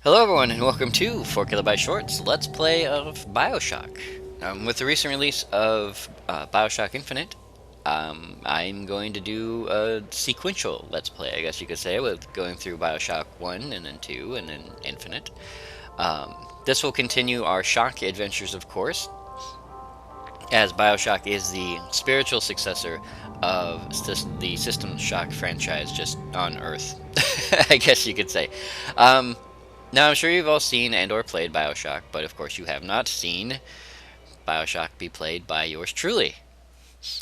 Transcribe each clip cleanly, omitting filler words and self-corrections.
Hello everyone and welcome to 4KB Shorts Let's Play of BioShock. With the recent release of BioShock Infinite, I'm going to do a sequential Let's Play, I guess you could say, with going through BioShock 1 and then 2 and then Infinite. This will continue our Shock adventures, of course, as BioShock is the spiritual successor of the System Shock franchise just on Earth, I guess you could say. Now, I'm sure you've all seen and or played BioShock, but of course you have not seen BioShock be played by yours truly.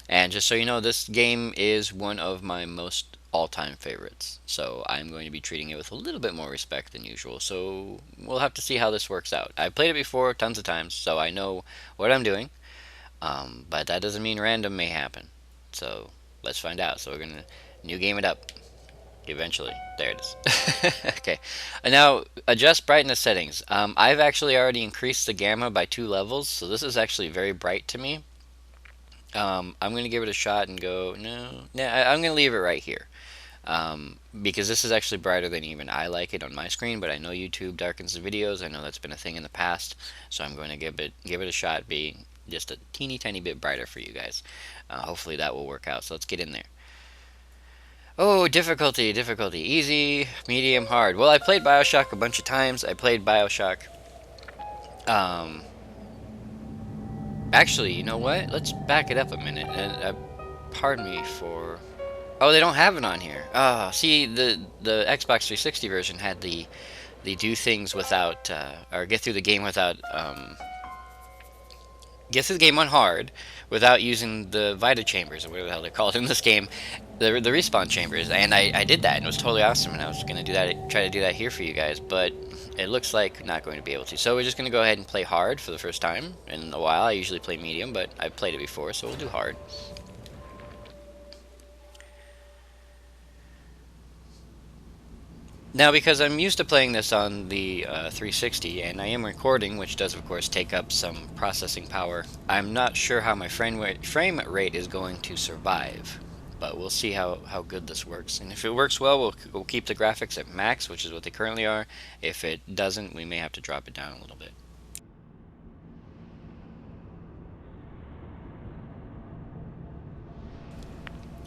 And just so you know, this game is one of my most all-time favorites, so I'm going to be treating it with a little bit more respect than usual, so we'll have to see how this works out. I've played it before tons of times, so I know what I'm doing, but that doesn't mean random may happen. So let's find out. So we're going to new game it up. Eventually. There it is. Okay. Now, adjust brightness settings. I've actually already increased the gamma by 2 levels, so this is actually very bright to me. I'm going to give it a shot and go, no, I'm going to leave it right here. Because this is actually brighter than even I like it on my screen, but I know YouTube darkens the videos. I know that's been a thing in the past, so I'm going to give it a shot being just a teeny tiny bit brighter for you guys. Hopefully that will work out, so let's get in there. Oh, difficulty. Easy, medium, hard. Well, I played BioShock a bunch of times. I played BioShock. Um, Actually, you know what? Let's back it up a minute. And pardon me for. Oh, they don't have it on here. Ah, see, the Xbox 360 version had the do things without or get through the game without get through the game on hard without using the Vita chambers, or whatever the hell they're called in this game, the respawn chambers, and I did that, and it was totally awesome, and I was going to do that, try to do that here for you guys, but it looks like not going to be able to. So we're just going to go ahead and play hard for the first time in a while. I usually play medium, but I've played it before, so we'll do hard. Now, because I'm used to playing this on the 360, and I am recording, which does, of course, take up some processing power, I'm not sure how my frame rate is going to survive. But we'll see how good this works. And if it works well, we'll keep the graphics at max, which is what they currently are. If it doesn't, we may have to drop it down a little bit.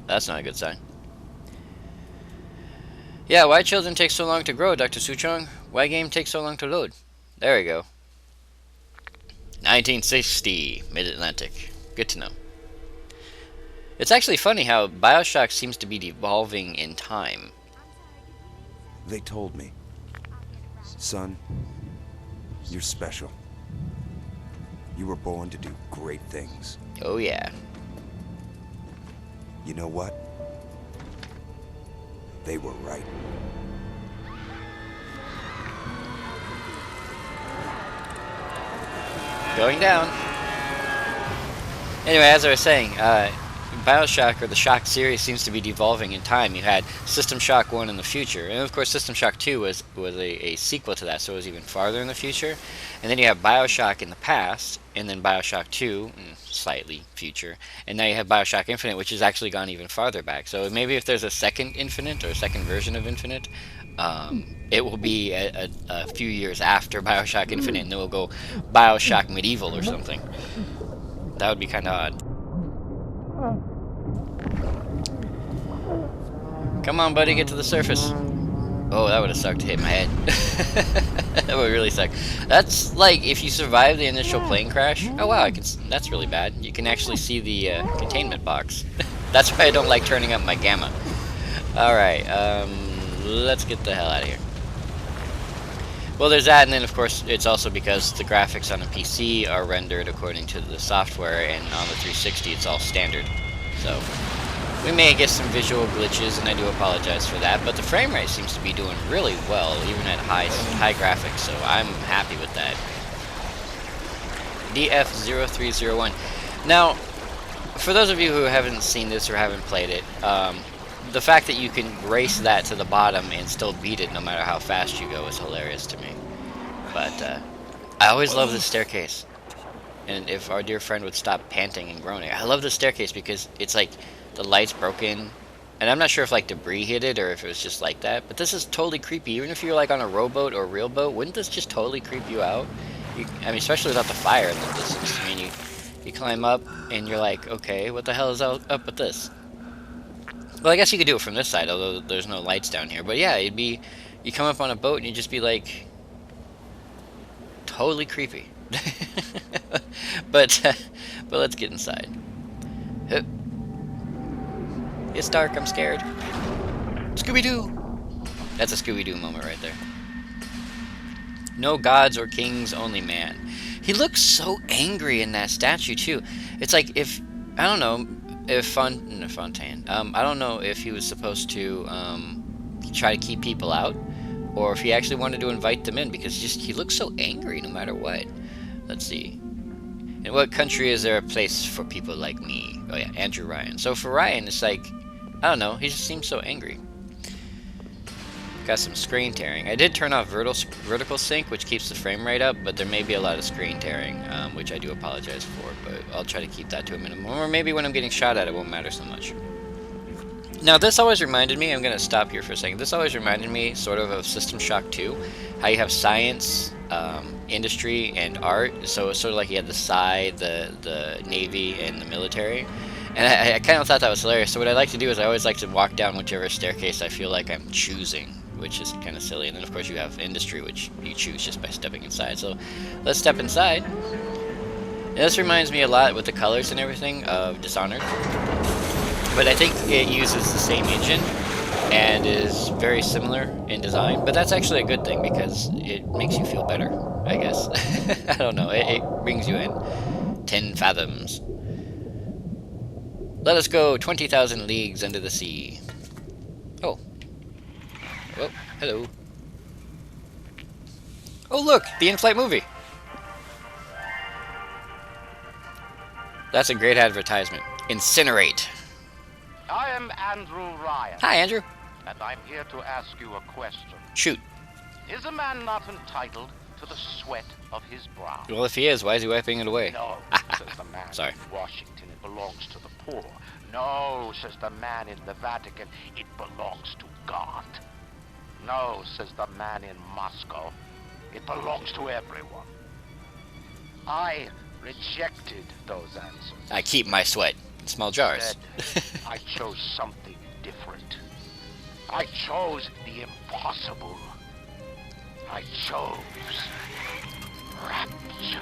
That's not a good sign. Yeah, why children take so long to grow, Dr. Suchong? Why game takes so long to load? There we go. 1960, Mid-Atlantic. Good to know. It's actually funny how BioShock seems to be devolving in time. They told me. Son, you're special. You were born to do great things. Oh yeah. You know what? They were right. Going down. Anyway, as I was saying, BioShock, or the Shock series, seems to be devolving in time. You had System Shock 1 in the future, and of course System Shock 2 was a sequel to that, so it was even farther in the future. And then you have BioShock in the past, and then BioShock 2, slightly future, and now you have BioShock Infinite, which has actually gone even farther back. So maybe if there's a second Infinite, or a second version of Infinite, it will be a few years after BioShock Infinite, and then we'll go BioShock Medieval or something. That would be kind of odd. Come on, buddy, get to the surface. Oh, that would have sucked to hit my head. That would really suck. That's like if you survive the initial plane crash. Oh wow, that's really bad. You can actually see the containment box. That's why I don't like turning up my gamma. Alright, let's get the hell out of here. Well, there's that, and then of course it's also because the graphics on a PC are rendered according to the software, and on the 360 it's all standard. So we may get some visual glitches, and I do apologize for that, but the frame rate seems to be doing really well, even at high graphics, so I'm happy with that. DF0301. Now, for those of you who haven't seen this or haven't played it, the fact that you can race that to the bottom and still beat it no matter how fast you go is hilarious to me. But I always love this staircase. And if our dear friend would stop panting and groaning. I love this staircase because it's like the light's broken And I'm not sure if like debris hit it or if it was just like that, but this is totally creepy. Even if you're like on a rowboat or a real boat, wouldn't this just totally creep you out? I mean, especially without the fire in the distance. I mean, you climb up and you're like, okay, what the hell is up with this? Well, I guess you could do it from this side, although there's no lights down here. But yeah, you come up on a boat and you'd just be like, totally creepy. but let's get inside. It's dark, I'm scared. Scooby-Doo! That's a Scooby-Doo moment right there. No gods or kings, only man. He looks so angry in that statue, too. It's like if, I don't know, if Fontaine, I don't know if he was supposed to try to keep people out, or if he actually wanted to invite them in, because he looks so angry no matter what. Let's see. In what country is there a place for people like me? Oh yeah, Andrew Ryan. So for Ryan, it's like, I don't know, he just seems so angry. Got some screen tearing. I did turn off vertical sync, which keeps the frame rate up, but there may be a lot of screen tearing, which I do apologize for, but I'll try to keep that to a minimum. Or maybe when I'm getting shot at, it won't matter so much. Now, this always reminded me, I'm going to stop here for a second, this always reminded me sort of System Shock 2, how you have science, industry, and art. So it's sort of like you had the Psi, the Navy, and the military. And I kind of thought that was hilarious. So what I like to do is I always like to walk down whichever staircase I feel like I'm choosing, which is kind of silly. And then, of course, you have industry, which you choose just by stepping inside. So let's step inside. And this reminds me a lot with the colors and everything of Dishonored. But I think it uses the same engine and is very similar in design. But that's actually a good thing because it makes you feel better, I guess. I don't know. It brings you in 10 fathoms. Let us go 20,000 leagues under the sea. Oh. Oh, hello. Oh, look! The in-flight movie! That's a great advertisement. Incinerate. I am Andrew Ryan. Hi, Andrew. And I'm here to ask you a question. Shoot. Is a man not entitled to the sweat of his brow? Well, if he is, why is he wiping it away? No, says the man Sorry. in Washington, it belongs to the poor. No, says the man in the Vatican, it belongs to God. No, says the man in Moscow, it belongs to everyone. I rejected those answers. I keep my sweat in small jars. Instead, I chose something different. I chose the impossible. I chose Rapture.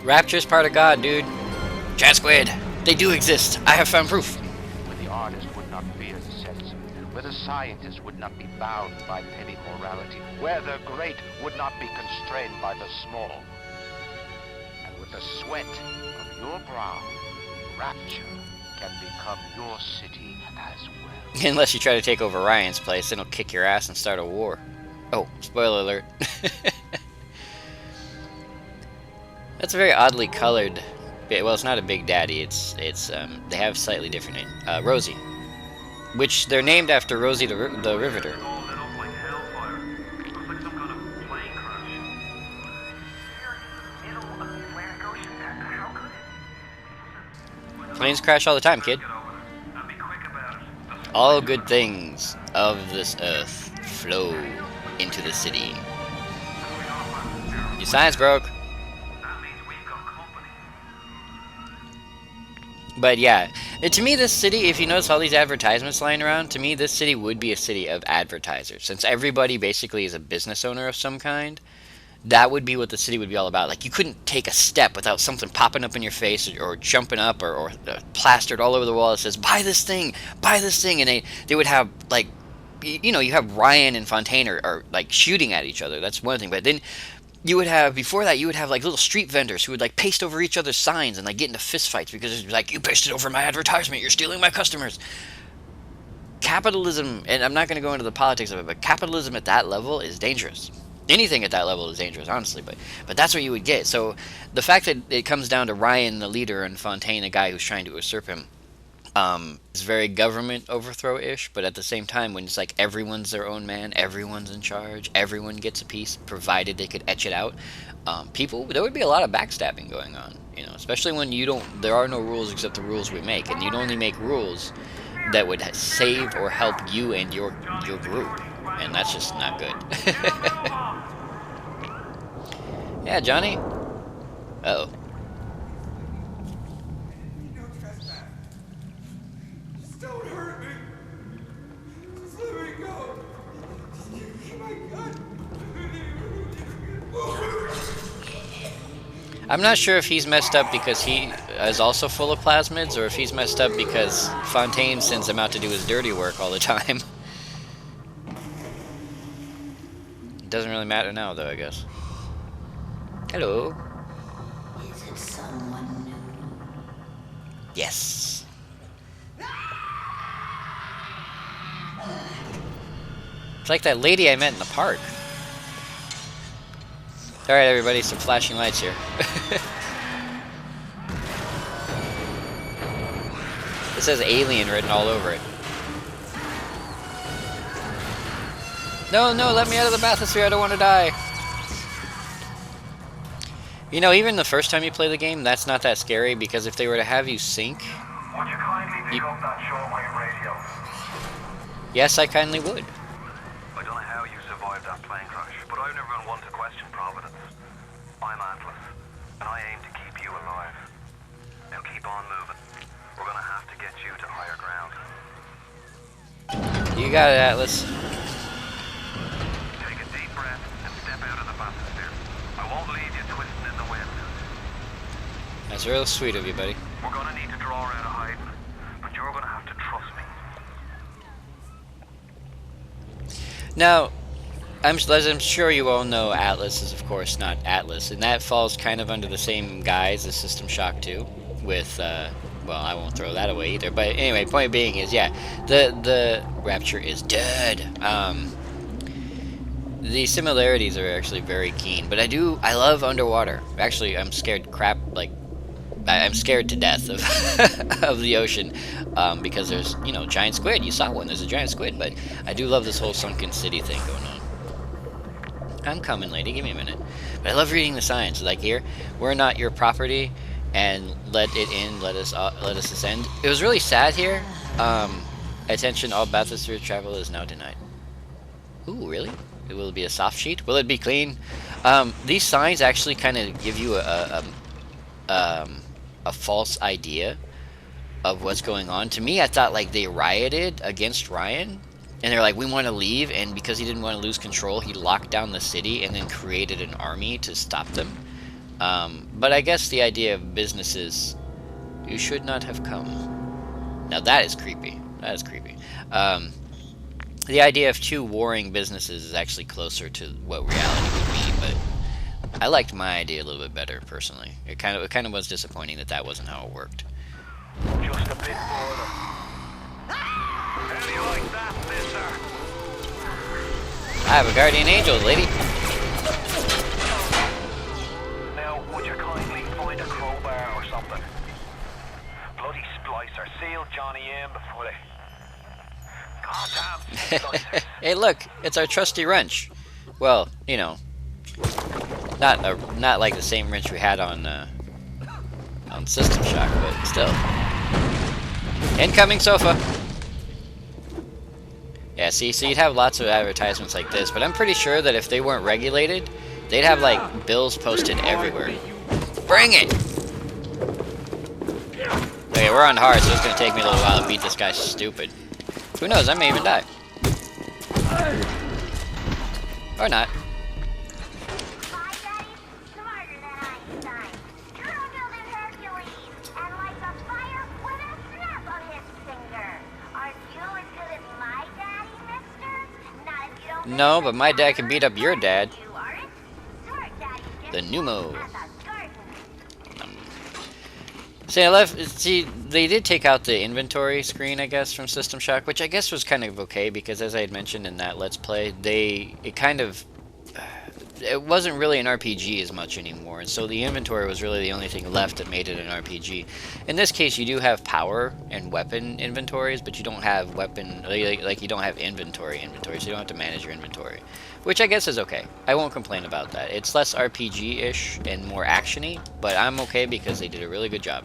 Rapture's part of God, dude. Chat Squid. They do exist. I have found proof. Where the artist would not fear the censor, where the scientist would not be bound by petty morality, where the great would not be constrained by the small. And with the sweat of your brow, Rapture can become your city as well. Unless you try to take over Ryan's place, then he'll kick your ass and start a war. Oh, spoiler alert. That's a very oddly colored. Well, it's not a Big Daddy. They have slightly different name. Rosie, which they're named after Rosie the Riveter. Planes crash all the time, kid. All good things of this earth flow into the city. Your sign's broke. But yeah, to me this city, if you notice all these advertisements lying around, to me this city would be a city of advertisers. Since everybody basically is a business owner of some kind, that would be what the city would be all about. Like, you couldn't take a step without something popping up in your face or jumping up or plastered all over the wall that says, buy this thing, and they would have, like, you know, you have Ryan and Fontaine are like shooting at each other. That's one thing. But then you would have, before that, you would have like little street vendors who would like paste over each other's signs and like get into fist fights because it's like, you pasted over my advertisement, you're stealing my customers. Capitalism, and I'm not going to go into the politics of it, but capitalism at that level is dangerous. Anything at that level is dangerous, honestly, but that's what you would get. So the fact that it comes down to Ryan, the leader, and Fontaine, the guy who's trying to usurp him, is very government overthrow-ish, but at the same time, when it's like everyone's their own man, everyone's in charge, everyone gets a piece, provided they could etch it out, there would be a lot of backstabbing going on, you know, especially when there are no rules except the rules we make, and you'd only make rules that would save or help you and your group, and that's just not good. Yeah, Johnny. Uh-oh. No trespass. Just don't hurt me. Just let me go. My God. I'm not sure if he's messed up because he is also full of plasmids, or if he's messed up because Fontaine sends him out to do his dirty work all the time. It doesn't really matter now, though, I guess. Hello. Is it someone new? Yes. It's like that lady I met in the park. Alright, everybody, some flashing lights here. It says alien written all over it. No, no, let me out of the bathysphere, I don't want to die. You know, even the first time you play the game, that's not that scary, because if they were to have you sink... Would you kindly pick up that shortwave radio? Yes, I kindly would. I don't know how you survived that plane crash, but I've never been one to question Providence. I'm Atlas, and I aim to keep you alive. Now keep on moving. We're gonna have to get you to higher ground. You got it, Atlas. Take a deep breath and step out of the bathysphere. I won't leave you twisting in the wind. That's real sweet of you, buddy. We're gonna need to draw out of hiding, but you're gonna have to trust me. Now, as I'm sure you all know, Atlas is of course not Atlas, and that falls kind of under the same guise as System Shock 2, with, well, I won't throw that away either, but anyway, point being is, yeah, the Rapture is dead. The similarities are actually very keen, but I love underwater. Actually, I'm scared I'm scared to death of of the ocean, because there's, you know, giant squid. You saw one, there's a giant squid, but I do love this whole sunken city thing going on. I'm coming, lady, give me a minute. But I love reading the signs, like here, we're not your property, and let it in, let us ascend. It was really sad here. Attention, all bathysphere travel is now denied. Ooh, really? Will it be a soft sheet? Will it be clean? These signs actually kind of give you a false idea of what's going on. To me, I thought like they rioted against Ryan, and they're like, we want to leave, and because he didn't want to lose control, he locked down the city and then created an army to stop them. But I guess the idea of businesses, you should not have come. Now that is creepy. That is creepy. The idea of two warring businesses is actually closer to what reality would be, but I liked my idea a little bit better, personally. It kind of was disappointing that wasn't how it worked. Just a bit further. How do you like that, mister? I have a guardian angel, lady. Now, would you kindly find a crowbar or something? Bloody splicer. Seal Johnny in before they... Goddamn splicers. Hey, look, it's our trusty wrench. Well, you know, not like the same wrench we had on System Shock, but still. Incoming sofa. Yeah, see, so you'd have lots of advertisements like this, but I'm pretty sure that if they weren't regulated, they'd have like bills posted everywhere. Bring it! Okay, we're on hard, so it's gonna take me a little while to beat this guy stupid. Who knows, I may even die. Or not. No, but my dad can beat up your dad. The Numo. See, they did take out the inventory screen, I guess, from System Shock, which I guess was kind of okay, because as I had mentioned in that Let's Play, it wasn't really an RPG as much anymore, and so the inventory was really the only thing left that made it an RPG. In this case, you do have power and weapon inventories, but you don't have you don't have inventory, so you don't have to manage your inventory, which I guess is okay. I won't complain about that. It's less RPG-ish and more action-y, but I'm okay because they did a really good job.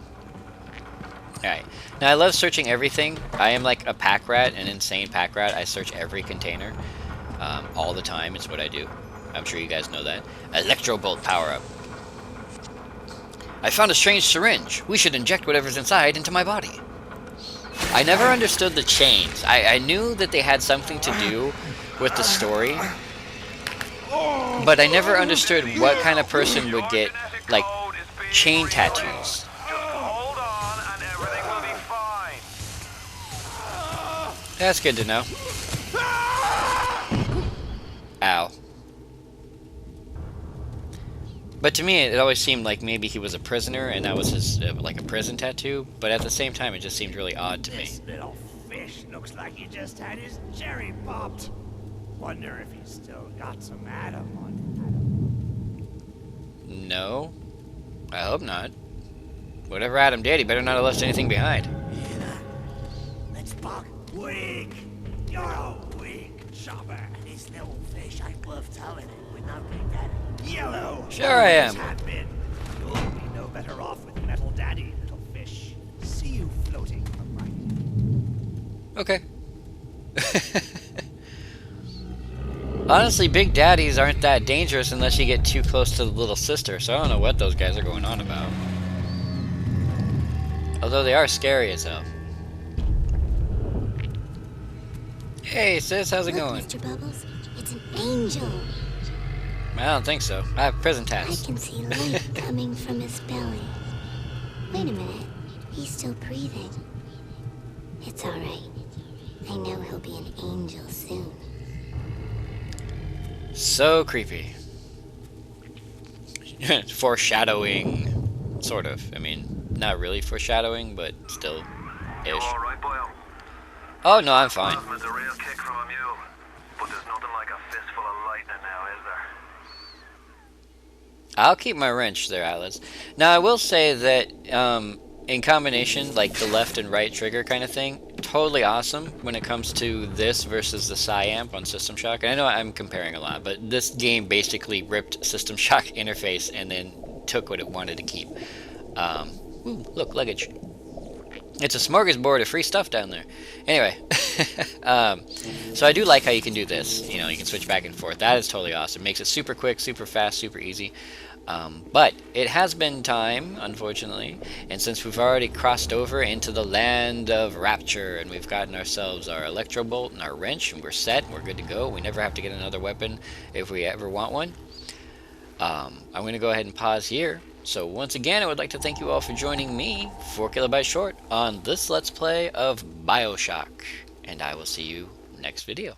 Alright. Now, I love searching everything. I am like a pack rat, an insane pack rat. I search every container. All the time. It's what I do. I'm sure you guys know that. Electro Bolt power-up. I found a strange syringe. We should inject whatever's inside into my body. I never understood the chains. I knew that they had something to do with the story, but I never understood what kind of person would get, like, chain tattoos. Just hold on and everything will be fine. That's good to know. Ow. But to me, it always seemed like maybe he was a prisoner, and that was his, like, a prison tattoo. But at the same time, it just seemed really odd to me. This little fish looks like he just had his cherry popped. Wonder if he's still got some Adam on him. No. I hope not. Whatever Adam did, he better not have left anything behind. Let's buck. Weak. You're a weak chopper. This little fish ain't worth telling it with no big daddy. Yellow. Sure I am. Have been. You'll be no better off with metal daddy, little fish. See you floating upright. Okay. Honestly, big daddies aren't that dangerous unless you get too close to the little sister, so I don't know what those guys are going on about. Although they are scary as hell. Hey sis, how's it Look, going? Mr. Bubbles, it's an angel. I don't think so. I have prison I tats. can see light coming from his belly. Wait a minute. He's still breathing. It's alright. I know he'll be an angel soon. So creepy. Foreshadowing. Sort of. I mean, not really foreshadowing, but still You ish. alright, boyo? Oh no, I'm fine. Plasma's a real kick from a mule, but there's nothing like a fistful of lightning now, is there? I'll keep my wrench there, Atlas. Now, I will say that in combination, like the left and right trigger kind of thing, totally awesome when it comes to this versus the Psyamp on System Shock. And I know I'm comparing a lot, but this game basically ripped System Shock interface and then took what it wanted to keep. Ooh, look, luggage. It's a smorgasbord of free stuff down there. Anyway, so I do like how you can do this. You know, you can switch back and forth. That is totally awesome. Makes it super quick, super fast, super easy. But it has been time, unfortunately, and since we've already crossed over into the land of Rapture, and we've gotten ourselves our Electro Bolt and our wrench, and we're set, and we're good to go. We never have to get another weapon if we ever want one. I'm going to go ahead and pause here. So once again, I would like to thank you all for joining me, 4KB Short, on this Let's Play of BioShock, and I will see you next video.